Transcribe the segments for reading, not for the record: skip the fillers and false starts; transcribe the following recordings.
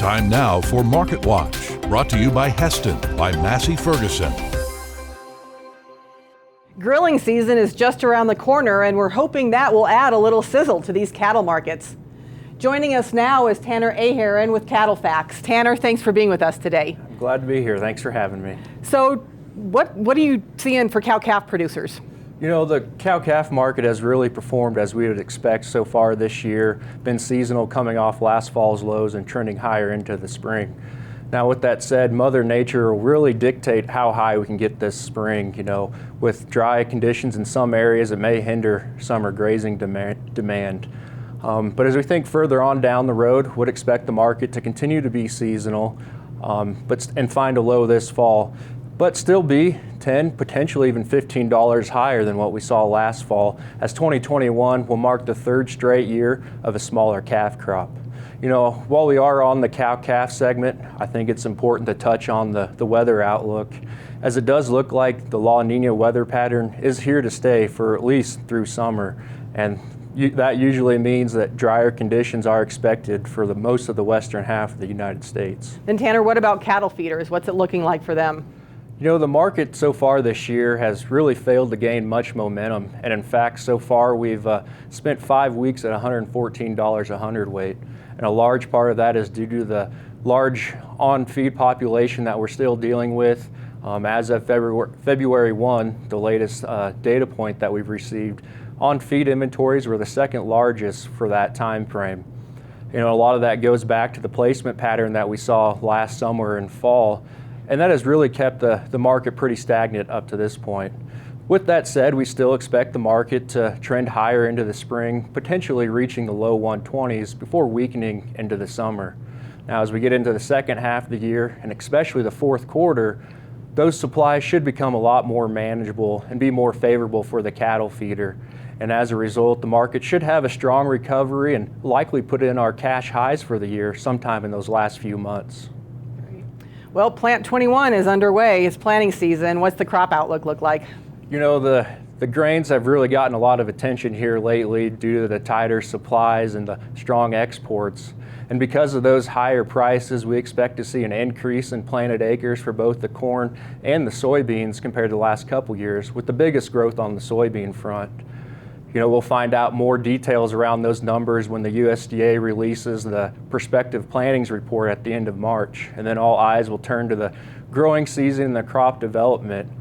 Time now for Market Watch, brought to you by Heston by Massey Ferguson. Grilling season is just around the corner, and we're hoping that will add a little sizzle to these cattle markets. Joining us now is Tanner Aherin with CattleFax. Tanner, thanks for being with us today. I'm glad to be here. Thanks for having me. So what are you seeing for cow-calf producers? You know, the cow-calf market has really performed as we would expect so far this year, been seasonal coming off last fall's lows and trending higher into the spring. Now, with that said, Mother Nature will really dictate how high we can get this spring. You know, with dry conditions in some areas, it may hinder summer grazing demand. But as we think further on down the road, would expect the market to continue to be seasonal and find a low this fall, but still be $10, potentially even $15 higher than what we saw last fall, as 2021 will mark the third straight year of a smaller calf crop. You know, while we are on the cow-calf segment, I think it's important to touch on the weather outlook, as it does look like the La Nina weather pattern is here to stay for at least through summer, and that usually means that drier conditions are expected for the most of the western half of the United States. And Tanner, what about cattle feeders? What's it looking like for them? You know, the market so far this year has really failed to gain much momentum, and in fact, so far we've spent 5 weeks at $114 a hundredweight, and a large part of that is due to the large on-feed population that we're still dealing with. As of February 1, the latest data point that we've received, on-feed inventories were the second largest for that time frame. You know, a lot of that goes back to the placement pattern that we saw last summer and fall, and that has really kept the market pretty stagnant up to this point. With that said, we still expect the market to trend higher into the spring, potentially reaching the low 120s before weakening into the summer. Now, as we get into the second half of the year, and especially the fourth quarter, those supplies should become a lot more manageable and be more favorable for the cattle feeder. And as a result, the market should have a strong recovery and likely put in our cash highs for the year sometime in those last few months. Well, Plant 21 is underway. It's planting season. What's the crop outlook look like? You know, the grains have really gotten a lot of attention here lately due to the tighter supplies and the strong exports. And because of those higher prices, we expect to see an increase in planted acres for both the corn and the soybeans compared to the last couple years, with the biggest growth on the soybean front. You know, we'll find out more details around those numbers when the USDA releases the prospective plantings report at the end of March, and then all eyes will turn to the growing season and the crop development.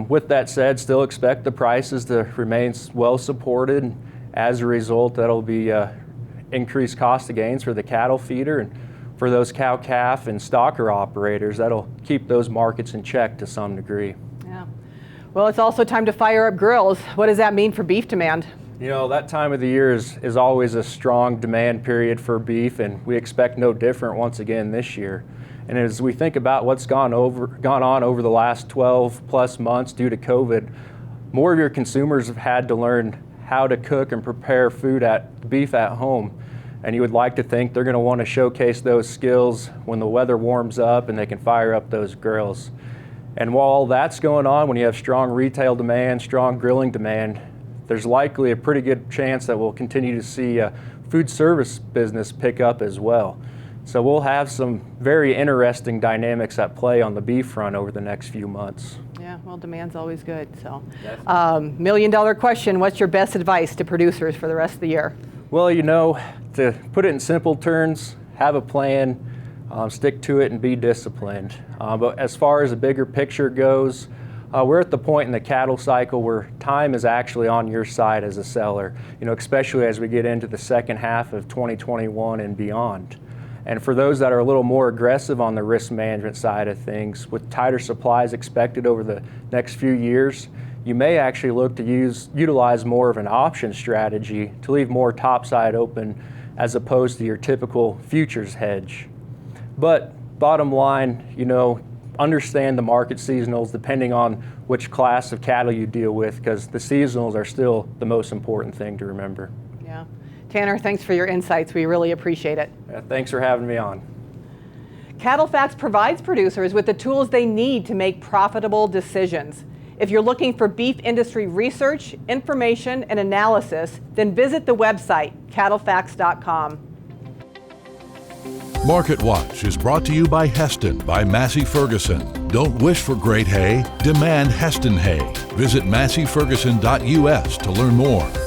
With that said, still expect the prices to remain well supported. As a result, that'll be increased cost of gains for the cattle feeder, and for those cow-calf and stocker operators, that'll keep those markets in check to some degree. Yeah. Well, it's also time to fire up grills. What does that mean for beef demand? You know, that time of the year is always a strong demand period for beef, and we expect no different once again this year. And as we think about what's gone on over the last 12 plus months due to COVID, more of your consumers have had to learn how to cook and prepare beef at home. And you would like to think they're going to want to showcase those skills when the weather warms up and they can fire up those grills. And while all that's going on, when you have strong retail demand, strong grilling demand, there's likely a pretty good chance that we'll continue to see a food service business pick up as well. So we'll have some very interesting dynamics at play on the beef front over the next few months. Yeah, well, demand's always good. So, $1 million question, what's your best advice to producers for the rest of the year? Well, you know, to put it in simple terms, have a plan, stick to it, and be disciplined. But as far as the bigger picture goes, we're at the point in the cattle cycle where time is actually on your side as a seller, you know, especially as we get into the second half of 2021 and beyond. And for those that are a little more aggressive on the risk management side of things, with tighter supplies expected over the next few years, you may actually look to utilize more of an option strategy to leave more topside open as opposed to your typical futures hedge. But bottom line, you know, understand the market seasonals depending on which class of cattle you deal with, because the seasonals are still the most important thing to remember. Yeah. Tanner, thanks for your insights. We really appreciate it. Thanks for having me on. CattleFax provides producers with the tools they need to make profitable decisions. If you're looking for beef industry research, information, and analysis, then visit the website, cattlefax.com. MarketWatch is brought to you by Heston by Massey Ferguson. Don't wish for great hay, demand Heston hay. Visit masseyferguson.us to learn more.